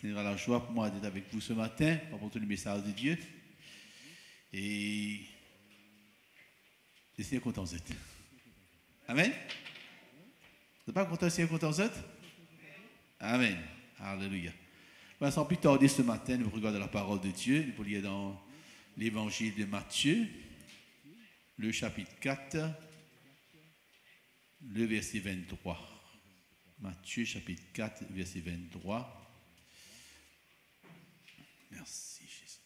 C'est la joie pour moi d'être avec vous ce matin pour apporter le message de Dieu. Et je suis content d'être. Amen. Vous n'êtes pas content de être content d'être? Amen. Alléluia. Sans plus tarder ce matin, nous regardons la parole de Dieu. Nous pouvons lire dans l'évangile de Matthieu, le chapitre 4, le verset 23. Matthieu, chapitre 4, verset 23. Merci, Jésus.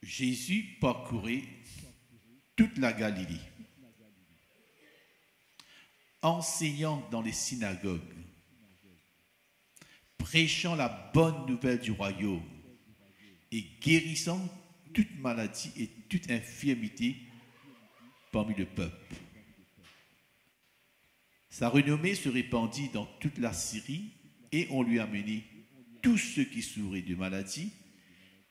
Jésus parcourait toute la Galilée, enseignant dans les synagogues, prêchant la bonne nouvelle du royaume et guérissant toute maladie et toute infirmité parmi le peuple. Sa renommée se répandit dans toute la Syrie et on lui a amené tous ceux qui souffraient de maladies,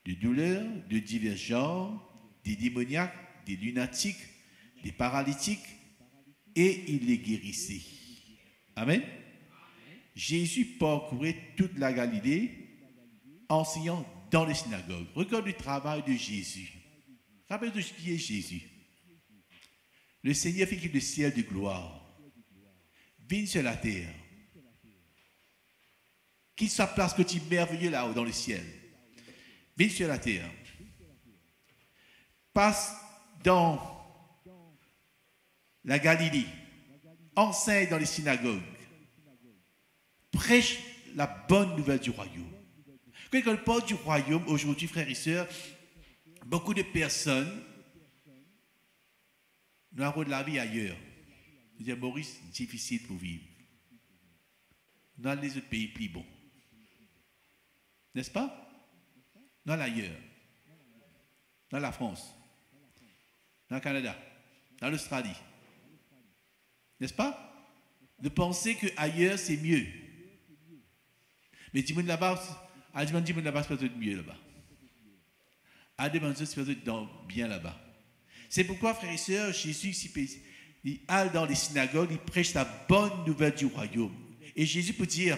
de douleurs, de divers genres, des démoniaques, des lunatiques, des paralytiques, et il les guérissait. Amen. Jésus parcourait toute la Galilée, enseignant dans les synagogues. Regarde le travail de Jésus. Rappelle-toi de qui est Jésus. Le Seigneur fait que le ciel de gloire vienne sur la terre. Qu'il soit place petit merveilleux là-haut dans le ciel. Vienne sur la terre. Passe dans la Galilée. Enseigne dans les synagogues. Prêche la bonne nouvelle du royaume. Quand on parle du royaume, aujourd'hui, frères et sœurs, beaucoup de personnes nous avons de la vie ailleurs. Je dis, Maurice, difficile pour vivre. Dans les autres pays plus bons. N'est-ce pas? Dans l'ailleurs. Dans la France. Dans le Canada. Dans l'Australie. N'est-ce pas? De penser qu'ailleurs c'est mieux. Mais dis-moi là-bas, dis-moi là-bas, c'est peut-être mieux là-bas. C'est peut-être bien là-bas. C'est pourquoi, frères et sœurs, Jésus, il allait dans les synagogues, il prêche la bonne nouvelle du royaume. Et Jésus peut dire,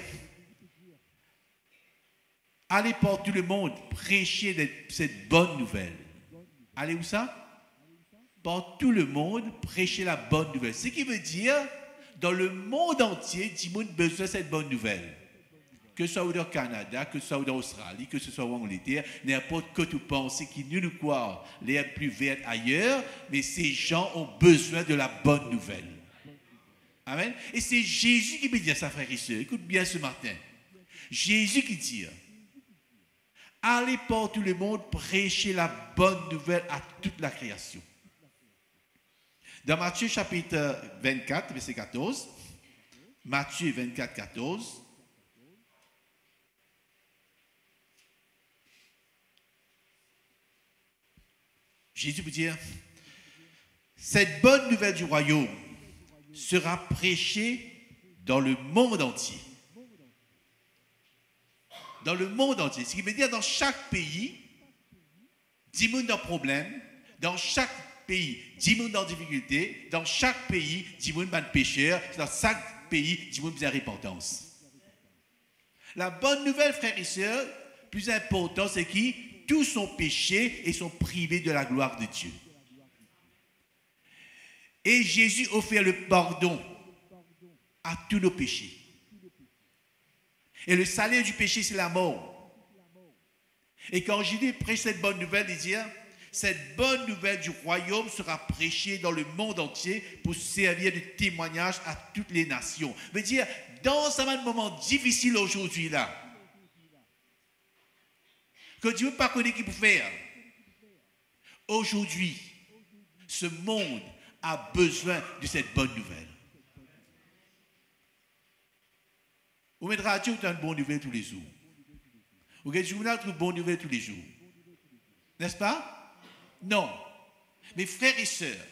allez par tout le monde, prêcher cette bonne nouvelle. Allez où ça? Par tout le monde, prêcher la bonne nouvelle. Ce qui veut dire, dans le monde entier, tout le monde a besoin de cette bonne nouvelle. Que ce soit dans le Canada, que ce soit dans l'Australie, que ce soit en Angleterre, n'importe que tu penses qu'il n'y a quoi, l'air plus vert ailleurs, mais ces gens ont besoin de la bonne nouvelle. Amen. Et c'est Jésus qui me dit ça, frères et sœurs. Écoute bien ce matin. Jésus qui dit, allez par tout le monde prêcher la bonne nouvelle à toute la création. Dans Matthieu chapitre 24, verset 14, Matthieu 24, 14, Jésus peut dire, cette bonne nouvelle du royaume sera prêchée dans le monde entier. Dans le monde entier. Ce qui veut dire dans chaque pays, 10 000 dans problème, dans chaque pays, 10 000 dans difficulté, dans chaque pays, 10 000 dans pécheurs, dans chaque pays, 10 000 dans repentance. La bonne nouvelle, frères et sœurs, plus important, c'est qui? Tous sont péchés et sont privés de la gloire de Dieu. Et Jésus offre le pardon à tous nos péchés. Et le salaire du péché, c'est la mort. Et quand Jésus prêche cette bonne nouvelle, il dit, cette bonne nouvelle du royaume sera prêchée dans le monde entier pour servir de témoignage à toutes les nations. Veut dire, dans un moment difficile aujourd'hui là, que Dieu n'a pas connu qui peut faire. Aujourd'hui, ce monde a besoin de cette bonne nouvelle. Vous mettez radio, tu as une bonne nouvelle tous les jours. Vous avez un journal, tu as une bonne nouvelle tous les jours. N'est-ce pas? Non. Mais frères et sœurs,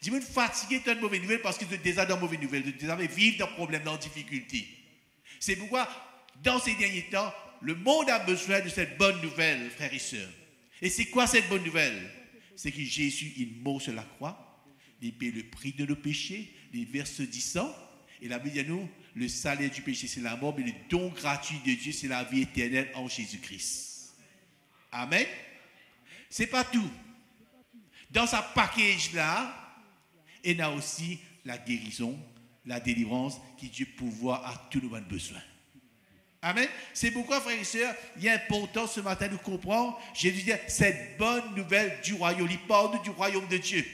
Dis-moi fatigué de mauvaise nouvelle parce que vous êtes déjà dans mauvaise nouvelle, vous êtes déjà vivre dans problème, dans difficulté. C'est pourquoi, dans ces derniers temps, le monde a besoin de cette bonne nouvelle, frères et sœurs. Et c'est quoi cette bonne nouvelle? C'est que Jésus, il meurt sur la croix, il paie le prix de nos péchés, il verse du sang. Et la Bible dit à nous, le salaire du péché, c'est la mort, mais le don gratuit de Dieu, c'est la vie éternelle en Jésus-Christ. Amen. C'est pas tout. Dans sa package-là, il y a aussi la guérison, la délivrance qui Dieu pourvoit à tous nos besoins. Amen. C'est pourquoi, frères et sœurs, il est important ce matin de comprendre, Jésus dit, cette bonne nouvelle du royaume, il parle du royaume de Dieu.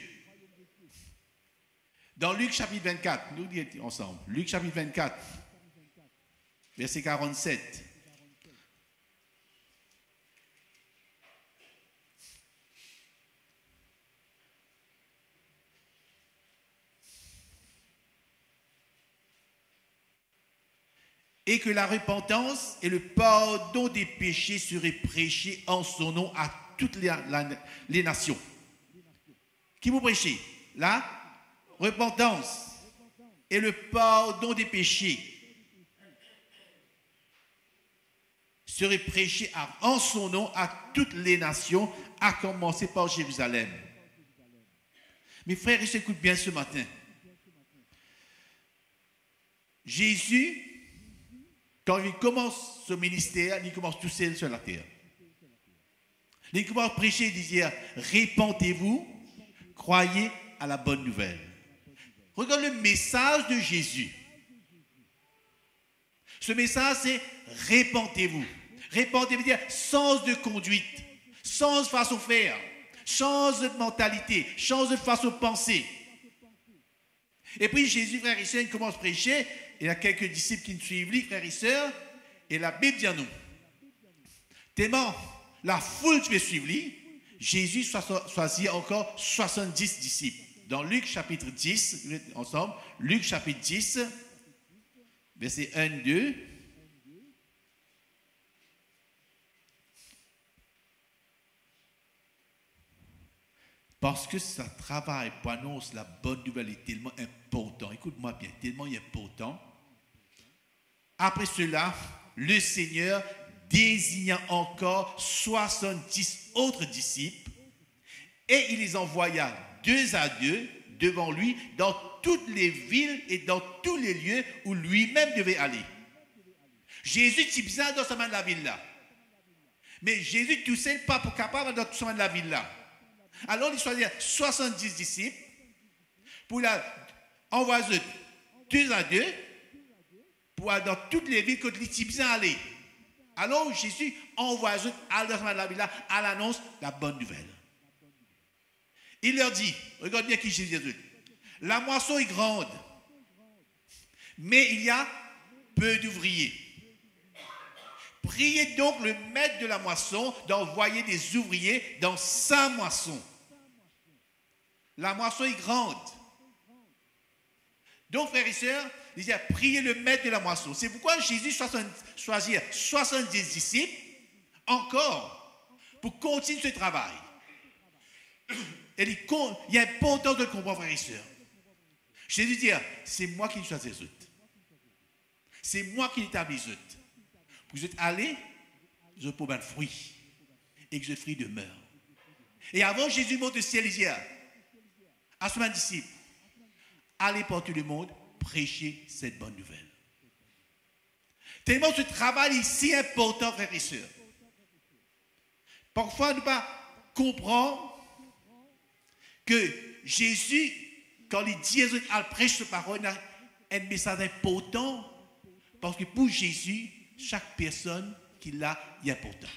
Dans Luc chapitre 24, nous disons ensemble, Luc chapitre 24, verset 47. Et que la repentance et le pardon des péchés seraient prêchés en son nom à toutes les nations. Qui vous prêchez? La repentance et le pardon des péchés seraient prêchés en son nom à toutes les nations, à commencer par Jérusalem. Mes frères, ils s'écoutent bien ce matin. Jésus, quand il commence ce ministère, il commence tout seul sur la terre. Il commence à prêcher, il disait, répentez-vous, croyez à la bonne nouvelle. Regarde le message de Jésus. Ce message, c'est répentez-vous. Répentez-vous, veut dire sens de conduite, sens de façon de faire, change de mentalité, change de façon de penser. Et puis Jésus, frères et sœurs, il commence à prêcher. Il y a quelques disciples qui nous suivent, lui, frères et sœurs, et la Bible dit à nous, tellement la foule qui veut suivre lui, Jésus choisit encore 70 disciples. Dans Luc chapitre 10, ensemble, Luc chapitre 10, verset 1, 2. Parce que ça travail pour annoncer la bonne nouvelle est tellement important. Écoute-moi bien, tellement important. Après cela, le Seigneur désigna encore 70 autres disciples et il les envoya 2 à 2 devant lui dans toutes les villes et dans tous les lieux où lui-même devait aller. Jésus était bien dans ce de la ville là. Mais Jésus tout seul pas pour capable dans ce de la ville là. Alors il choisit 70 disciples pour envoyer 2 à 2 pour aller dans toutes les villes que il était bien allé. Alors Jésus envoie eux à la ville à l'annonce de la bonne nouvelle. Il leur dit, regarde bien qui Jésus dit, la moisson est grande, mais il y a peu d'ouvriers. Priez donc le maître de la moisson d'envoyer des ouvriers dans sa moisson. La moisson est grande. Donc, frères et sœurs, il disait, priez le maître de la moisson. C'est pourquoi Jésus choisit 70 disciples encore pour continuer ce travail. Et il y a importance de le comprendre, frères et sœurs. Jésus dit, c'est moi qui choisis les autres. C'est moi qui établis les autres. Vous êtes allés, vous êtes pour un fruit. Et que ce fruit demeure. Et avant Jésus monte au ciel, il dit à ses disciples, allez par tout le monde, prêcher cette bonne nouvelle. Tellement ce travail est si important, frères et sœurs. Parfois, nous ne pas comprendre que Jésus, quand il dit à prêcher cette parole, il a un message important. Parce que pour Jésus, chaque personne qu'il a est important.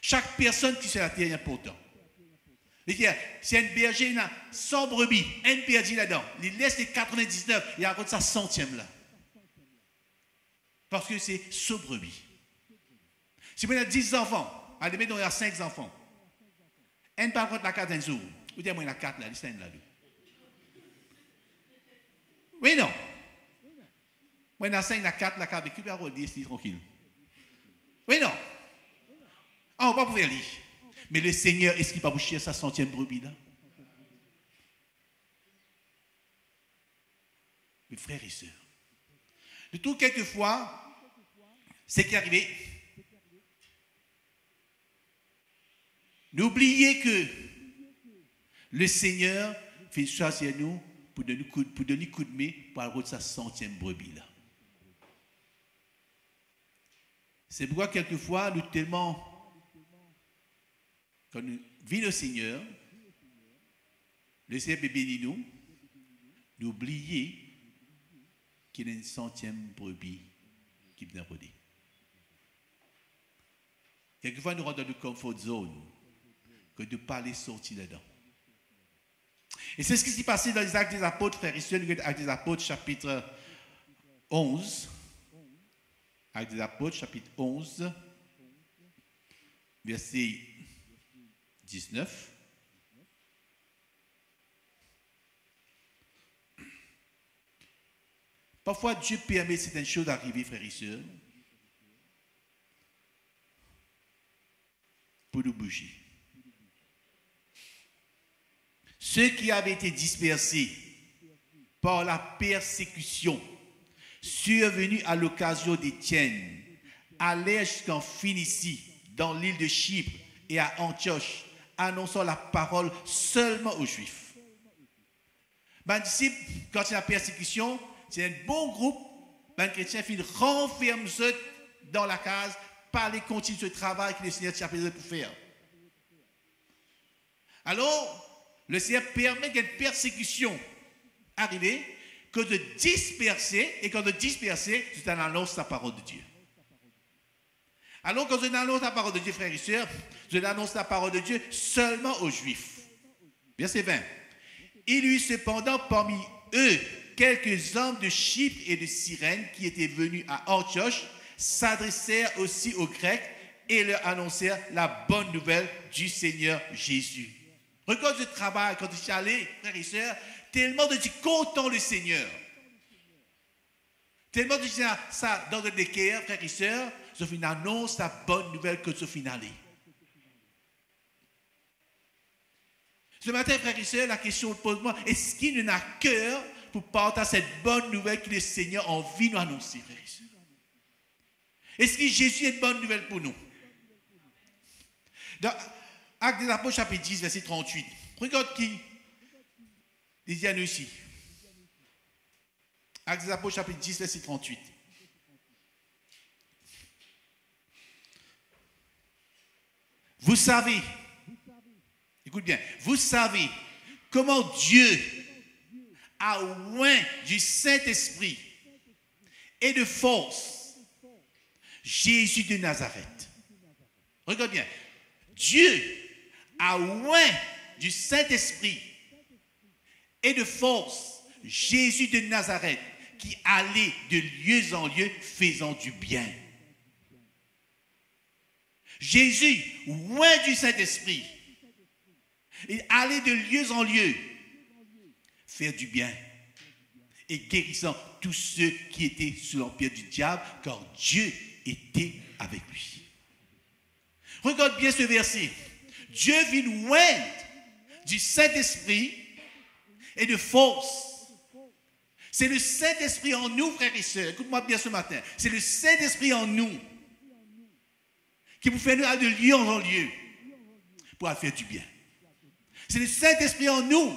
Chaque personne qui est sur la terre est important. C'est un berger, il a 100 brebis, un perdu là-dedans. Il laisse les 99, il raconte sa centième là. Parce que c'est ce brebis. Si vous avez 10 enfants, à demain, il y a 5 enfants. Un par contre, la 4 un jour. Vous dites, moi, il y a 4 là, il y a là. Oui, non. Moi, il y a 5, la 4, la 4, mais qui va redire, c'est tranquille. Oui, non. Ah, on va pouvoir lire. Mais le Seigneur, est-ce qu'il va vous chier sa centième brebis là? mes frères et sœurs. Je trouve quelquefois, ce qui est arrivé, n'oubliez que le Seigneur fait choisir nous pour donner coup de main pour avoir sa 100e brebis là. C'est pourquoi quelquefois, nous tellement, quand nous vivons au Seigneur, le Seigneur peut bénir nous, n'oubliez qu'il y a une 100e brebis qui vient rôder. Quelquefois, nous rentrons dans le comfort zone, que de ne pas aller sortir là-dedans. Et c'est ce qui s'est passé dans les Actes des Apôtres, frères et sœurs, les Actes des Apôtres, chapitre 11. Actes des Apôtres, chapitre 11, verset 19. Parfois, Dieu permet certaines choses d'arriver, frères et sœurs, pour nous bouger. Ceux qui avaient été dispersés par la persécution survenue à l'occasion d'Étienne allèrent jusqu'en Phénicie, dans l'île de Chypre et à Antioche, annonçant la parole seulement aux Juifs. Ben, disciples, quand il y a la persécution, c'est un bon groupe, ben, chrétiens, ils renferment dans la case, parler, continuer ce travail que le Seigneur t'a appelé pour faire. Alors, le Seigneur permet qu'une persécution arrive, que de disperser, et quand de disperser, tu annonces la parole de Dieu. Alors, quand je annonce la parole de Dieu, frères et sœurs, je annonce la parole de Dieu seulement aux Juifs. Verset 20. Il y eut cependant parmi eux quelques hommes de Chypre et de Cyrène qui étaient venus à Antioche, s'adressèrent aussi aux Grecs et leur annoncèrent la bonne nouvelle du Seigneur Jésus. Regarde le travail quand je suis allé, frères et sœurs, tellement de dire content le Seigneur. Tellement de dire ça dans le décaire, frères et sœurs, je finis annonce la bonne nouvelle que je finis aller. Ce matin, frères et sœurs, la question pose-moi, est-ce qu'il y en a cœur pour partager cette bonne nouvelle que le Seigneur a envie de nous annoncer, frères et sœurs? Est-ce que Jésus est une bonne nouvelle pour nous? Dans Actes des Apôtres, chapitre 10, verset 38. Regarde qui dit à nous ici. Actes des Apôtres, chapitre 10, verset 38. Vous savez, écoute bien, vous savez comment Dieu a oint du Saint-Esprit et de force Jésus de Nazareth. Regarde bien, Dieu a oint du Saint-Esprit et de force Jésus de Nazareth qui allait de lieu en lieu faisant du bien. Jésus, oint du Saint-Esprit, il allait de lieu en lieu faire du bien et guérissant tous ceux qui étaient sous l'empire du diable, car Dieu était avec lui. Regarde bien ce verset. Dieu vient oindre du Saint-Esprit et de force. C'est le Saint-Esprit en nous, frères et sœurs. Écoute-moi bien ce matin. C'est le Saint-Esprit en nous qui vous fait nous aller de lieu en lieu pour faire du bien. C'est le Saint-Esprit en nous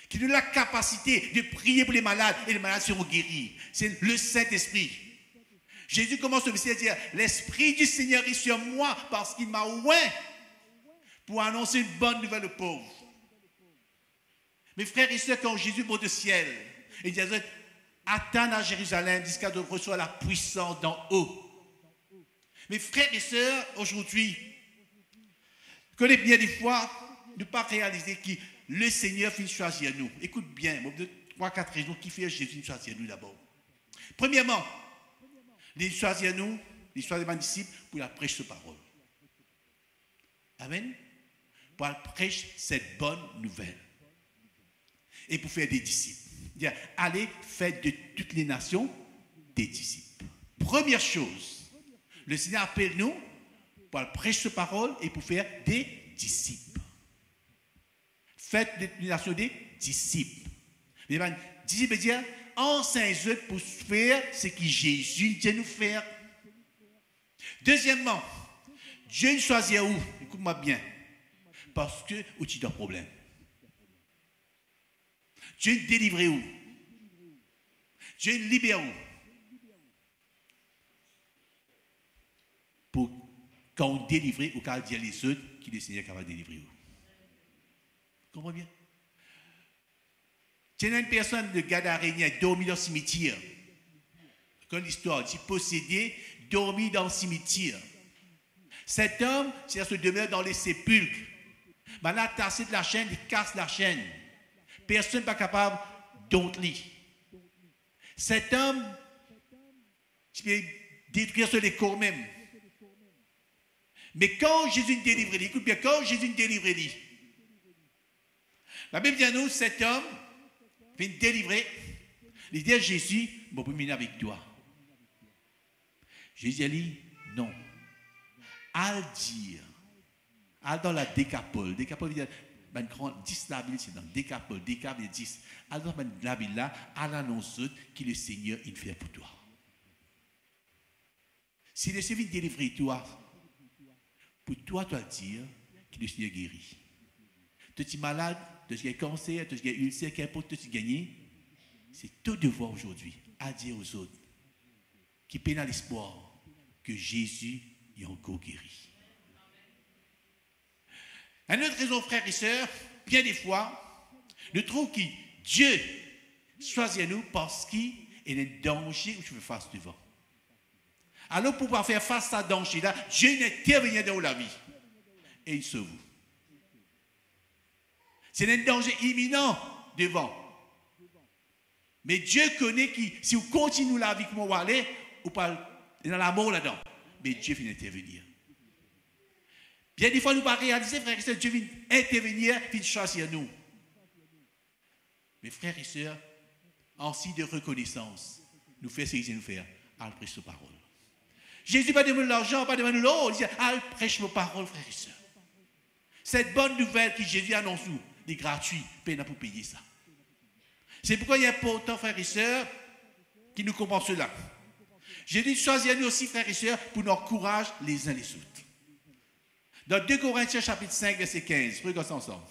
qui nous donne la capacité de prier pour les malades et les malades seront guéris. C'est le Saint-Esprit. Jésus commence le verset à dire, l'Esprit du Seigneur est sur moi parce qu'il m'a oint pour annoncer une bonne nouvelle aux pauvres. Mes frères et sœurs, quand Jésus monte au ciel, il dit, attends à Jérusalem jusqu'à de recevoir la puissance d'en haut. Mes frères et sœurs, aujourd'hui, connais bien des fois, ne pas réaliser que le Seigneur finit choisir nous. Écoute bien, 3-4 raisons qui fait Jésus choisir nous d'abord. Premièrement, il choisit nous, il choisit mes disciples pour la prêcher sa parole. Amen. Pour la prêcher cette bonne nouvelle. Et pour faire des disciples. Dire, allez, faites de toutes les nations des disciples. Première chose, le Seigneur appelle nous pour prêcher sa parole et pour faire des disciples. Faites de toutes les nations des disciples. Les disciples veut dire enseigne les autres pour faire ce que Jésus dit nous faire. Deuxièmement, Dieu nous choisit où? Écoute-moi bien. Parce que où tu as un problème. Dieu nous délivre où? Dieu nous libère où? Pour quand on délivre, ou quand on dit à les autres, qui le Seigneur va délivrer où? Comprenez bien? Tu as une personne de Gadarène a dormi dans le cimetière. Comme l'histoire dit, possédé, dormi dans le cimetière. Cet homme, c'est-à-dire se demeure dans les sépulcres. Maintenant, tassé de la chaîne, il casse la chaîne. Personne n'est pas capable d'entrer. Cet homme, tu peux détruire sur les corps même. Mais quand Jésus nous délivre, écoute bien, quand Jésus nous délivre, la Bible dit à nous, cet homme vient délivrer, il dit à Jésus, je peux venir avec toi. Jésus a dit, non. Al dire, al dans la décapole. Décapole, il y a une grande 10 la Bible, c'est dans décapole, décapole 10. Al dans la Bible là, al annonce que le Seigneur il fait pour toi. Si le Seigneur vient délivrer toi, pour toi, tu vas dire que le Seigneur guérit. Tu es malade, tu as un cancer, tu as un ulcère, qu'importe tu as gagné, c'est ton devoir aujourd'hui à dire aux autres qui peinent à l'espoir que Jésus est encore guéri. Une autre raison, frères et sœurs, bien des fois, nous trouvons que Dieu choisit nous parce qu'il y a un danger où tu veux face devant. Alors, pour pouvoir faire face à ce danger-là, Dieu intervient dans la vie. Et il sauve vous. C'est un danger imminent devant. Mais Dieu connaît que si vous continuez la vie comme vous allez, vous parlez dans la mort là-dedans. Mais Dieu vient intervenir. Bien des fois, nous ne pouvons pas réaliser, frères et sœurs, Dieu vient intervenir, vient choisir nous. Mais frères et sœurs, en signe de reconnaissance, nous faisons ce qu'il nous fait, à prêcher nos paroles. Jésus pas demandé l'argent, pas demandé l'eau, il dit, allez, prêche vos paroles, frères et sœurs. Cette bonne nouvelle que Jésus annonce nous, est gratuite, peine pour payer ça. C'est pourquoi il est important, frères et sœurs, qui nous comprennent cela. Jésus choisit nous aussi, frères et sœurs, pour nous encourager les uns les autres. Dans 2 Corinthiens chapitre 5, verset 15, regardez ça ensemble.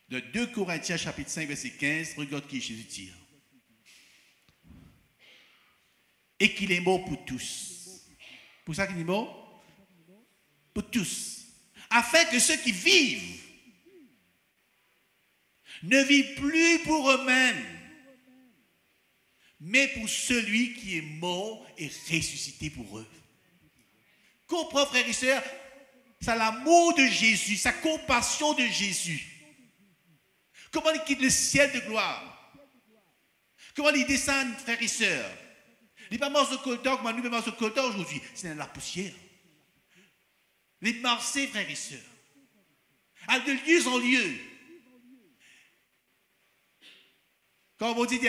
Dans 2 Corinthiens chapitre 5, verset 15, regarde qui Jésus dit. Et qu'il est mort pour tous. Pour ça qu'il est mort? Pour tous. Afin que ceux qui vivent ne vivent plus pour eux-mêmes, mais pour celui qui est mort et ressuscité pour eux. Comprends, frères et sœurs, c'est l'amour de Jésus, sa compassion de Jésus. Comment il quitte le ciel de gloire? Comment il descend, frères et sœurs? Il n'est pas mort sur le coltan comme nous sommes mort sur le coltan aujourd'hui. C'est dans la poussière. Les marcher, frères et sœurs. À de lieu en lieu. Quand on dit,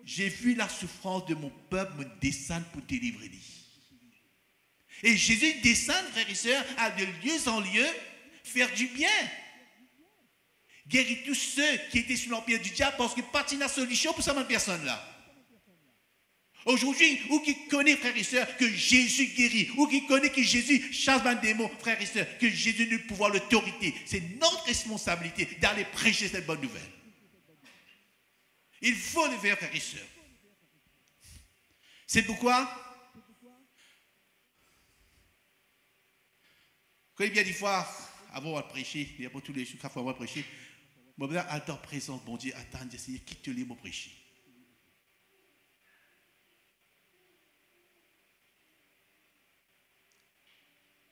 j'ai vu la souffrance de mon peuple me descendre pour délivrer lui. Et Jésus descend, frères et sœurs, à de lieu en lieu, faire du bien. Guérir tous ceux qui étaient sous l'empire du diable parce que partie de la solution pour cette personne-là. Aujourd'hui, ou qui connaît, frères et sœurs, que Jésus guérit, ou qui connaît que Jésus chasse un démon, frères et sœurs, que Jésus a le pouvoir, l'autorité. C'est notre responsabilité d'aller prêcher cette bonne nouvelle. Il faut le faire, frères et sœurs. C'est pourquoi, quand il y a des fois, avant de prêcher, il y a pas tous les jours, avant de prêcher, moi, je attends présence, bon Dieu, attends, j'essaie de quitter les mots prêcher.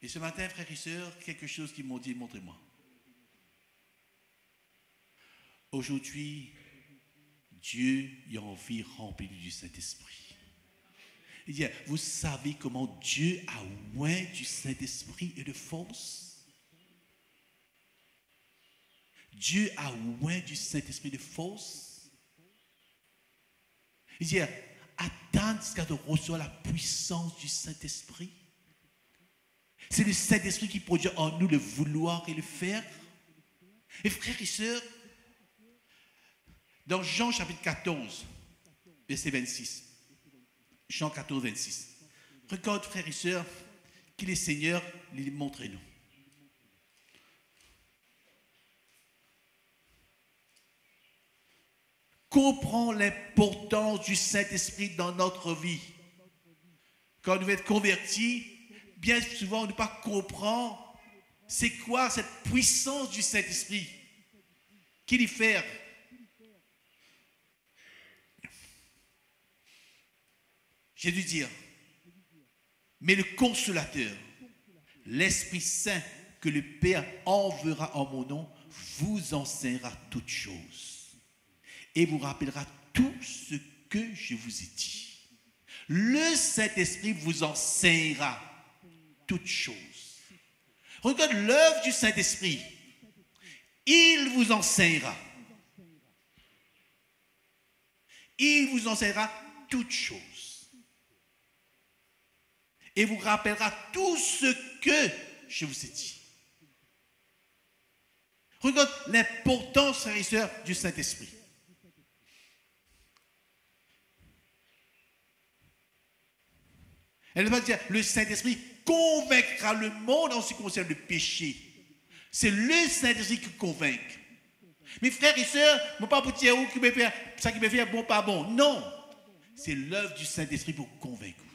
Et ce matin, frères et sœurs, quelque chose qu'ils m'ont dit, montrez-moi. Aujourd'hui, Dieu a envie rempli du Saint-Esprit. Il dit, vous savez comment Dieu a oint du Saint-Esprit et de force? Dieu a oint du Saint-Esprit de force. Il dit, attends jusqu'à de recevoir la puissance du Saint-Esprit. C'est le Saint-Esprit qui produit en nous le vouloir et le faire. Et frères et sœurs, Dans Jean chapitre 14, verset 26. Jean 14, 26. Regarde, frères et sœurs, qu'il est Seigneur, montrez-nous. Comprends l'importance du Saint-Esprit dans notre vie. Quand on veut être converti, bien souvent on ne pas comprend c'est quoi cette puissance du Saint-Esprit. Qu'il y fait. J'ai dû dire, mais le consolateur, l'Esprit Saint que le Père enverra en mon nom, vous enseignera toutes choses et vous rappellera tout ce que je vous ai dit. Le Saint-Esprit vous enseignera toutes choses. Regarde l'œuvre du Saint-Esprit. Il vous enseignera. Il vous enseignera toutes choses. Et vous rappellera tout ce que je vous ai dit. Regarde l'importance, frères et sœurs, du Saint-Esprit. Elle va dire, le Saint-Esprit convaincra le monde en ce qui concerne le péché. C'est le Saint-Esprit qui convainc. Mes frères et sœurs, je ne pas vous dire qui me fait ça qui me fait bon, pas bon. Non. C'est l'œuvre du Saint-Esprit pour convaincre.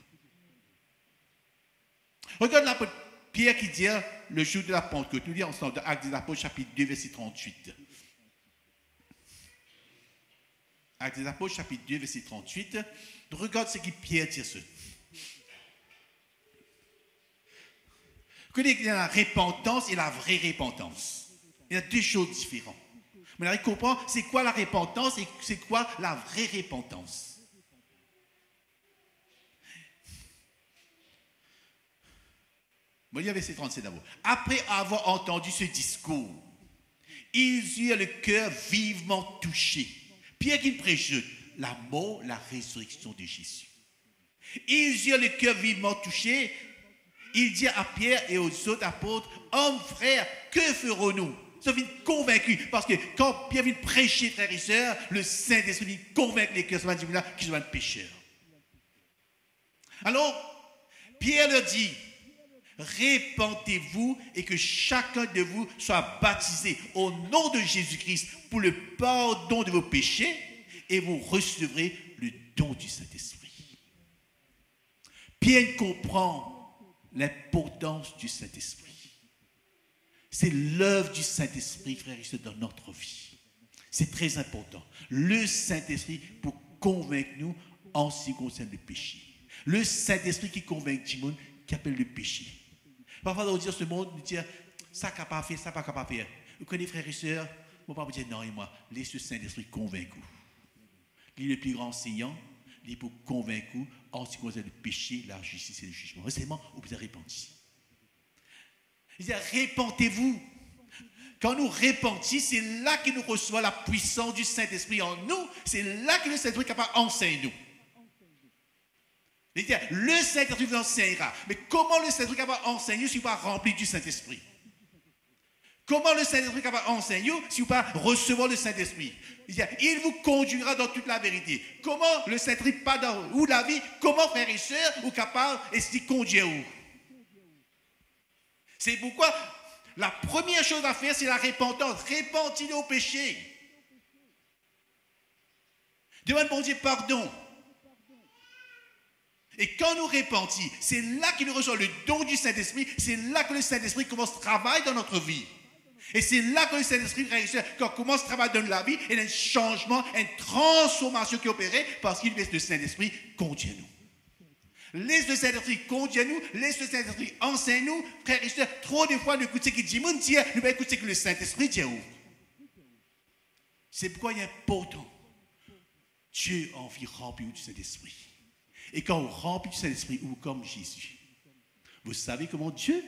Regarde l'apôtre Pierre qui dit le jour de la Pentecôte. Nous lisons ensemble dans Actes des Apôtres, chapitre 2, verset 38. Actes des Apôtres, chapitre 2, verset 38. Regarde ce que Pierre dit. Il y a la repentance et la vraie repentance. Il y a deux choses différentes. Mais là, il comprend c'est quoi la repentance et c'est quoi la vraie repentance. Bon, il y avait verset 37 d'abord. Après avoir entendu ce discours, ils eurent le cœur vivement touché. Pierre qui prêche la mort, la résurrection de Jésus. Ils eurent le cœur vivement touché. Il dit à Pierre et aux autres apôtres, hommes, frères, que ferons-nous? Ils sont convaincus. Parce que quand Pierre vient prêcher, frères et sœurs, le Saint-Esprit vient convaincre les cœurs qui sont des pécheurs. Alors, Pierre leur dit, répentez-vous et que chacun de vous soit baptisé au nom de Jésus-Christ pour le pardon de vos péchés et vous recevrez le don du Saint-Esprit. Pierre comprend l'importance du Saint-Esprit. C'est l'œuvre du Saint-Esprit, frères et sœurs, dans notre vie. C'est très important. Le Saint-Esprit pour convaincre nous en ce qui concerne le péché. Le Saint-Esprit qui convainc tout le monde, qui appelle le péché. Parfois, on dit ce monde, on dit ça n'a pas fait, ça n'a pas fait. Vous connaissez, frères et sœurs, on ne va pas vous dire non et moi, laissez le Saint-Esprit convaincre. Il est le plus grand enseignant, il est pour convaincre en ce qui concerne le péché, la justice et le jugement. Récemment, vous avez répandu. Il dit, répentez-vous. Quand nous répentons, c'est là que nous recevons la puissance du Saint-Esprit en nous. C'est là que le Saint-Esprit est capable d'enseigner nous. Il dit, le Saint-Esprit vous enseignera. Mais comment le Saint-Esprit est capable d'enseigner si vous ne pas rempli du Saint-Esprit? Comment le Saint-Esprit est capable d'enseigner si vous ne pas recevoir le Saint-Esprit? Il vous conduira dans toute la vérité. Comment le Saint-Esprit pas dans où la vie? Comment, frères et sœurs, vous capable de se conduire où? C'est pourquoi la première chose à faire, c'est la repentance. Repentir au péché. Demande bon Dieu pardon. Et quand nous repentons, c'est là qu'il reçoit le don du Saint-Esprit. C'est là que le Saint-Esprit commence à travailler dans notre vie. Et c'est là que le Saint-Esprit, quand on commence à travailler dans la vie, il y a un changement, une transformation qui est opérée parce qu'il laisse le Saint-Esprit conduire nous. Laisse le Saint-Esprit conduire nous, laisse le Saint-Esprit enseigne nous. Frères et sœurs, trop de fois, nous écoutons ce qu'il dit, nous ne écoutons ce que le Saint-Esprit dit. C'est pourquoi il est important. Dieu a envie de remplir du Saint-Esprit. Et quand on remplit du Saint-Esprit, ou comme Jésus, vous savez comment Dieu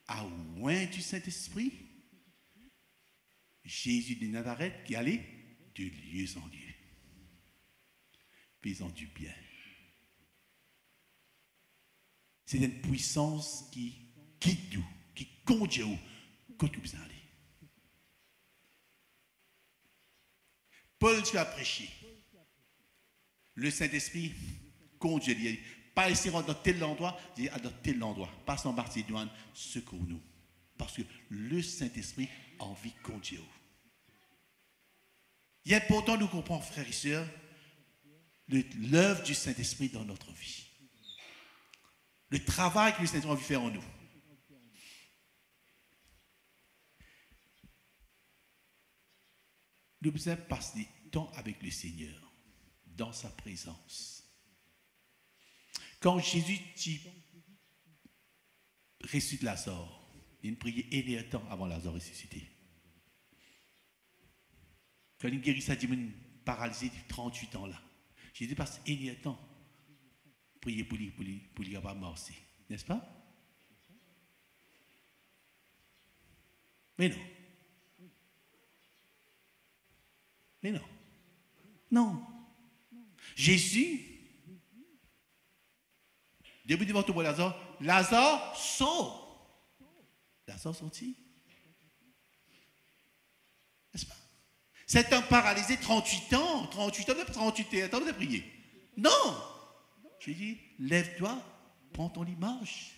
a oint du Saint-Esprit? Jésus de Nazareth qui allait de lieu en lieu, faisant du bien. C'est une puissance qui guide nous, qui conduit nous quand vous allez. Paul, tu as prêché. Le Saint-Esprit conduit. Il dit, pas ici dans tel endroit, il dit, dans tel endroit. Passe en Macédoine, secours-nous. Parce que le Saint-Esprit a envie de conduire. Il est important de comprendre, frères et sœurs, l'œuvre du Saint-Esprit dans notre vie. Le travail que le Saint-Esprit a envie de faire en nous. Nous devons passer du temps avec le Seigneur, dans sa présence. Quand Jésus dit, ressuscite Lazare, il y a une prière énervante avant Lazare ressuscité. Quand il guérit ça, il dit, paralysé de 38 ans là. Jésus passe énervant, prier pour lui capable marcher, n'est-ce pas? Mais non. Mais non. Non. Jésus, début devant tout le monde, Lazare sort. Lazare sorti. N'est-ce pas? C'est un paralysé 38 ans. 38 ans de prier. Non. J'ai dit, lève-toi, prends ton lit, marche.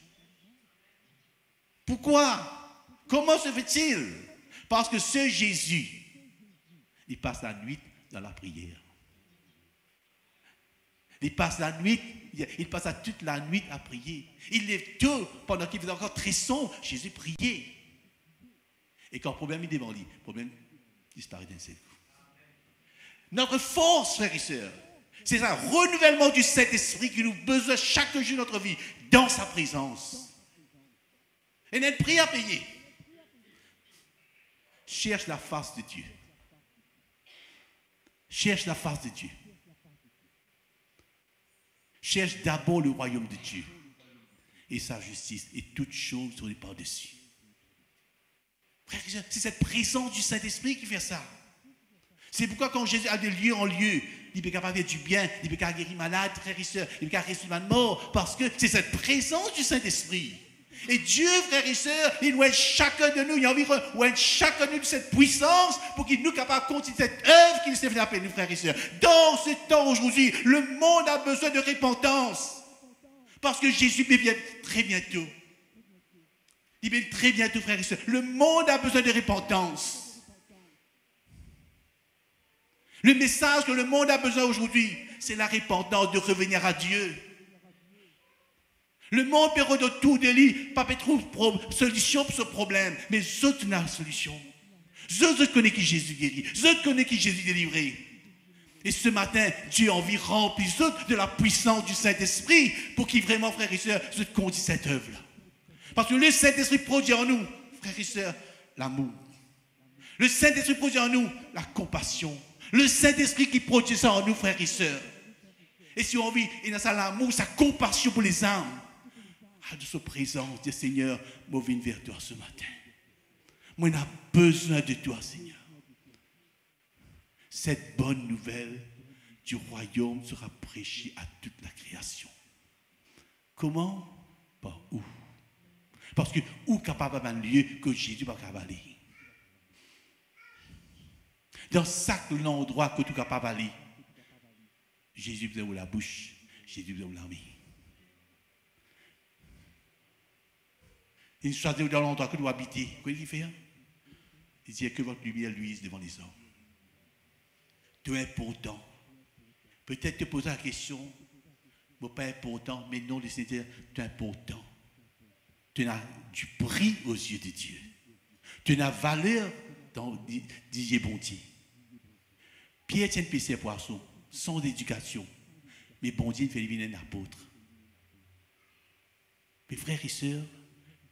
Pourquoi? Comment se fait-il? Parce que ce Jésus, il passe la nuit dans la prière. Il passe la nuit, il passe toute la nuit à prier. Il lève tôt pendant qu'il faisait encore très sombre. Jésus priait. Et quand le problème est devant lui, le problème disparaît d'un seul coup. Notre force, frères et sœurs, c'est un renouvellement du Saint-Esprit qui nous besoin chaque jour de notre vie, dans sa présence. Et notre prière à payer. Cherche la face de Dieu. Cherche la face de Dieu. Cherche d'abord le royaume de Dieu et sa justice, et toutes choses sont par-dessus. Frère, c'est cette présence du Saint-Esprit qui fait ça. C'est pourquoi quand Jésus a de lieu en lieu, il peut capable faire du bien, il peut capable guérir malade, frères et sœurs, il peut capable ressusciter de mort, parce que c'est cette présence du Saint-Esprit. Et Dieu, frères et sœurs, il nous aide chacun de nous, il a envie de aider chacun de nous de cette puissance pour qu'il nous capable de continuer cette œuvre qu'il s'est fait appeler, nous, frères et sœurs. Dans ce temps aujourd'hui, le monde a besoin de repentance. Parce que Jésus vient très bientôt. Il vient très bientôt, frères et sœurs. Le monde a besoin de repentance. Le message que le monde a besoin aujourd'hui, c'est la repentance, de revenir à Dieu. Le monde peut redonner tout de lui, pas trouver solution pour ce problème, mais eux, n'a solution. Eux connaissent qui Jésus guérit, eux connaissent qui Jésus délivré. Et ce matin, Dieu a envie de remplir de la puissance du Saint-Esprit pour qu'il vraiment, frères et sœurs, se conduise cette œuvre-là. Parce que le Saint-Esprit produit en nous, frères et sœurs, l'amour. Le Saint-Esprit produit en nous la compassion. Le Saint-Esprit qui produit ça en nous, frères et sœurs. Et si on vit, il a ça l'amour, sa compassion pour les âmes. De sa présence, Dieu Seigneur, moi je viens vers toi ce matin. Moi, on a besoin de toi, Seigneur. Cette bonne nouvelle du royaume sera prêchée à toute la création. Comment? Par où? Parce que où capable d'un lieu que Jésus va aller? Dans chaque endroit que tu es capable d'aller, Jésus vous ouvre la bouche, Jésus vous ouvre la main. Il choisit dans l'endroit que tu dois habiter. Qu'est-ce qu'il fait? Il dit que votre lumière luise devant les hommes. Tout est important. Peut-être te poser la question, mais pas important, mais non, le Seigneur, tu es important. Tu as du prix aux yeux de Dieu. Tu as valeur dans Dieu bon Dieu. Pierre tient PC poisson, sans éducation. Mais bon Dieu fait venir un apôtre. Mes frères et sœurs,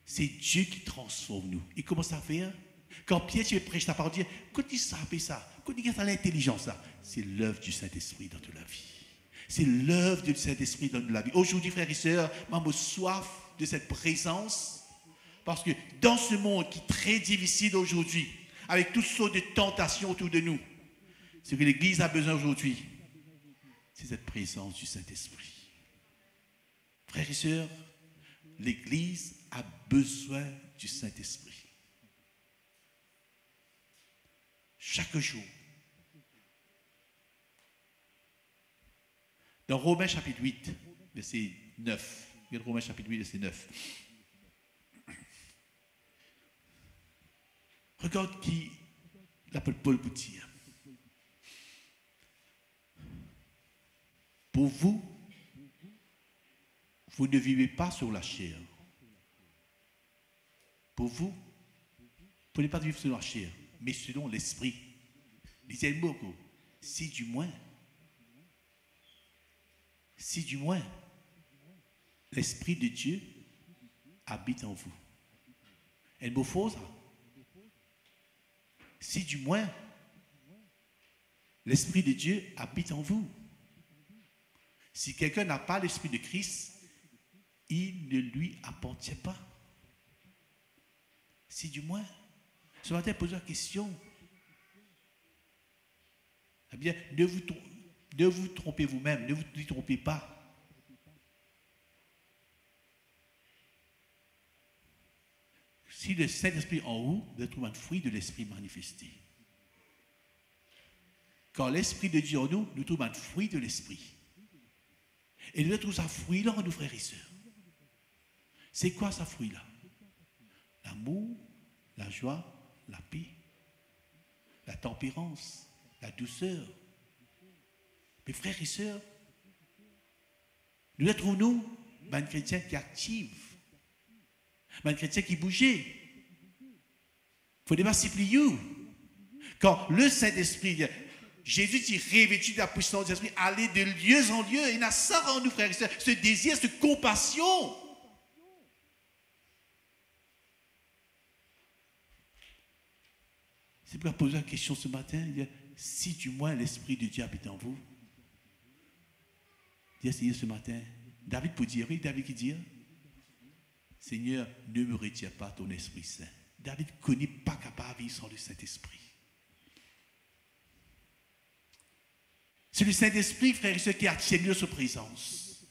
c'est Dieu qui transforme nous. Et comment ça fait? Quand Pierre prêche la parole, quand il savait ça, quand il a l'intelligence, c'est l'œuvre du Saint-Esprit dans toute la vie. C'est l'œuvre du Saint-Esprit dans toute la vie. Aujourd'hui, frères et sœurs, moi, j'ai soif de cette présence, parce que dans ce monde qui est très difficile aujourd'hui, avec toutes sortes de tentations autour de nous, ce que l'Église a besoin aujourd'hui, c'est cette présence du Saint-Esprit. Frères et sœurs, l'Église a besoin du Saint-Esprit. Chaque jour. Dans Romains chapitre 8, verset 9. Regarde Romains chapitre 8, verset 9. Regarde qui l'apôtre Paul vous dire. Pour vous, vous ne vivez pas sur la chair. Pour vous, vous ne pouvez pas vivre selon la chair, mais selon l'esprit. Lisez le mot, si du moins, l'esprit de Dieu habite en vous. Elle me faut ça. Si du moins, l'esprit de Dieu habite en vous. Si quelqu'un n'a pas l'esprit de Christ, il ne lui appartient pas. Si du moins, ce matin, posez la question. Eh bien, ne vous trompez vous-même, ne vous trompez pas. Si le Saint-Esprit en vous, vous trouvez un fruit de l'Esprit manifesté. Quand l'Esprit de Dieu en nous, nous trouvons un fruit de l'Esprit. Et nous trouvons ce fruit-là en nous, frères et sœurs. C'est quoi ce fruit-là? L'amour, la joie, la paix, la tempérance, la douceur. Mes frères et sœurs, nous trouvons un chrétien qui est actif, un chrétien qui bougeait. Il faut pas s'y plier. Quand le Saint-Esprit, Jésus dit revêtu de la puissance de l'Esprit, aller de lieu en lieu, il y a ça en nous, frères et sœurs, ce désir, cette compassion. C'est pour poser la question ce matin, si du moins l'Esprit de Dieu habite en vous. Dis Seigneur ce matin, David peut dire, oui, David qui dit, Seigneur, ne me retire pas ton Esprit Saint. David ne connaît pas capable de vivre sans le Saint-Esprit. C'est le Saint-Esprit, frères et sœurs, qui attire sa présence.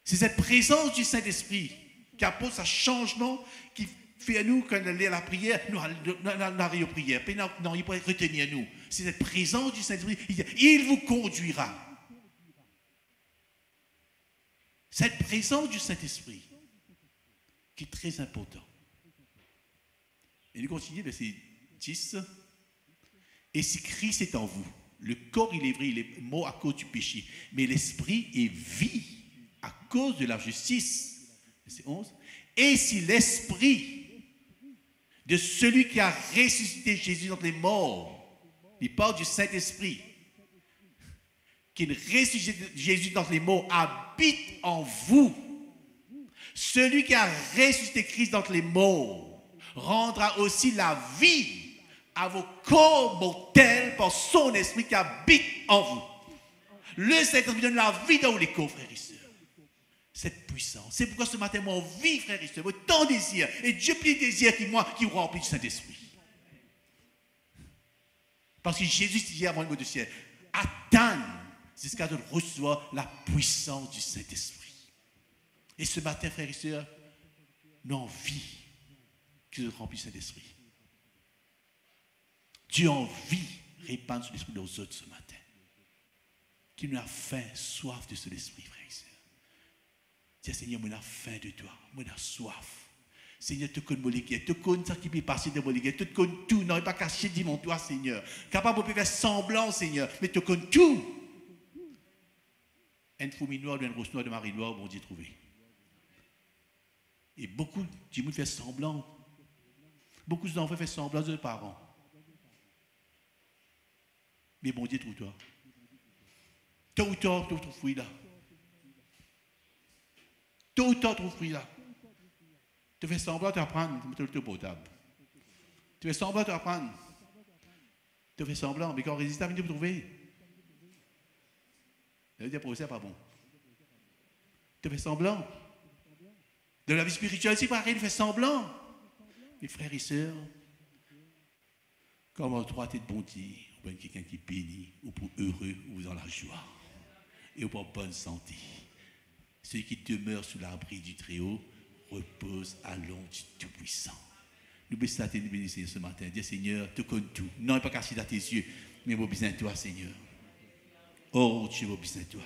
C'est cette présence du Saint-Esprit qui apporte un changement qui fait à nous, quand on est à la prière, nous arrivons aux prières. Puis non, il pourrait retenir nous. C'est cette présence du Saint-Esprit. Il vous conduira. Cette présence du Saint-Esprit qui est très important. Et nous continuons, verset 10. Et si Christ est en vous, le corps il est vrai, il est mort à cause du péché, mais l'esprit est vie à cause de la justice. Verset 11. Et si l'esprit de celui qui a ressuscité Jésus d'entre les morts, il parle du Saint-Esprit, qui ressuscite Jésus d'entre les morts, habite en vous. Celui qui a ressuscité Christ d'entre les morts rendra aussi la vie à vos corps mortels par son esprit qui habite en vous. Le Saint-Esprit donne la vie dans les corps, frères et sœurs. Cette puissance. C'est pourquoi ce matin, mon vie, frères et sœurs, tant de désir. Et Dieu plie le désir qui, moi, qui vous remplit du Saint-Esprit. Parce que Jésus dit avant le mot du ciel, atteigne jusqu'à ce qu'on reçoit la puissance du Saint-Esprit. Et ce matin, frères et sœurs, nous avons envie que nous remplit du Saint-Esprit. Dieu a envie de répandre son esprit aux autres ce matin. Qui nous a faim, soif de son esprit, frères et sœurs. Dis Seigneur, moi j'ai faim de toi, moi j'ai soif. Seigneur, tu connais mon légué, tu connais ça qui peut passer de mon légué, tu connais tout, non, pas caché, dis-moi toi, Seigneur. Capable de faire semblant, Seigneur, mais tu connais tout. Un fourmi noir, un rousse noir, de marée noire, bon Dieu trouvé. Et beaucoup de monde fait semblant. Beaucoup d'enfants font semblant de leurs parents. Mais bon Dieu trouve-toi. Tôt ou tard, tu trouves fruit là. Tôt ou tard, tu trouves fruit là. Tu fais semblant d'apprendre, tu mets le potable. Tu fais semblant d'apprendre. Tu fais semblant, mais quand on résiste à venir vous trouver. Ça veut dire pour ça, pas bon. Tu fais semblant. De la vie spirituelle, c'est pareil, tu fais semblant. Mes frères et sœurs, comme on doit être bon Dieu, ou bien quelqu'un qui est béni, ou pour heureux, ou dans la joie, et ou pour bonne santé. Celui qui demeure sous l'abri du Très-Haut repose à l'ombre du Tout-Puissant. Nous bénissons ce matin. Dis Seigneur, tu connais tout. Non, pas caché dans tes yeux, mais moi besoin de toi, Seigneur. Oh, Dieu, mon bisous, toi.